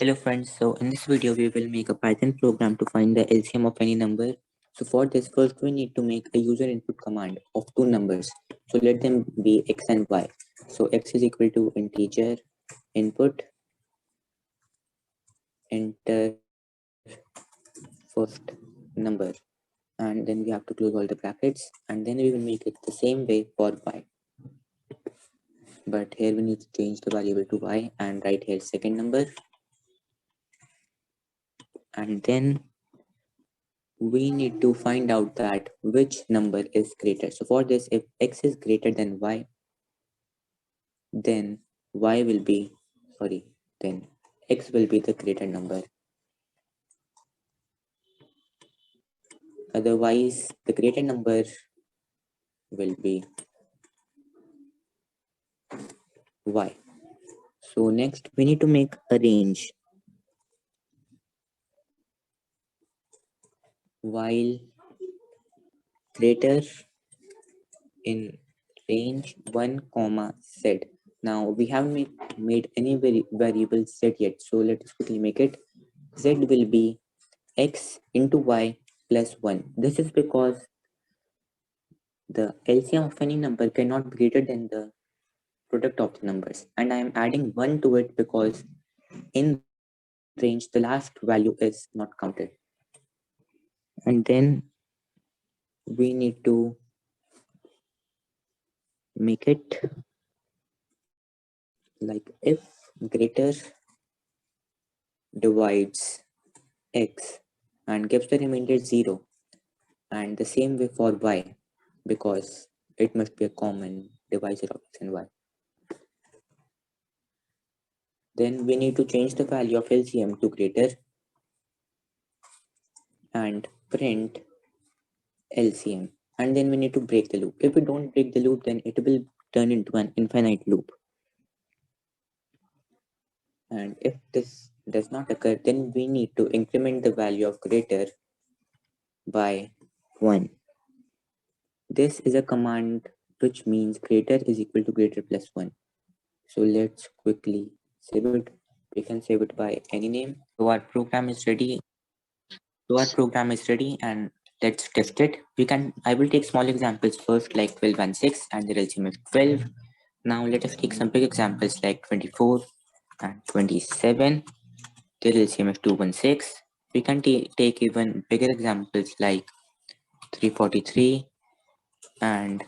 Hello friends, so in this video we will make a Python program to find the LCM of any number. So for this first we need to make a user input command of two numbers. So let them be x and y. So x is equal to integer input, enter first number, and then we have to close all the brackets, and then we will make it the same way for y. But here we need to change the variable to y and write here second number, and then we need to find out that which number is greater. So for this, if x is greater than y, then y will be, then x will be the greater number. Otherwise, the greater number will be y. So next, we need to make a range. While greater in range 1 comma z. Now we haven't made any variable z yet, so let us quickly make it. Z will be x into y plus 1. This is because the LCM of any number cannot be greater than the product of the numbers, and I am adding 1 to it because in range the last value is not counted. And then we need to make it like if greater divides x and gives the remainder 0, and the same way for y because it must be a common divisor of x and y. Then we need to change the value of LCM to greater and print LCM, and then we need to break the loop. If we don't break the loop, then it will turn into an infinite loop. And if this does not occur, then we need to increment the value of greater by 1. This is a command which means greater is equal to greater plus 1. So let's quickly save it. We can save it by any name. So our program is ready. And let's test it. I will take small examples first, like 12 and 6, and the LCM is 12. Now let us take some big examples like 24 and 27. The LCM is 216. We can take even bigger examples like 343 and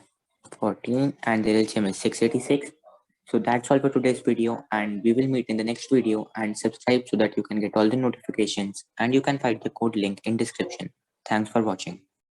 14, and the LCM is 686. So that's all for today's video, and we will meet in the next video. And subscribe so that you can get all the notifications, and you can find the code link in description. Thanks for watching.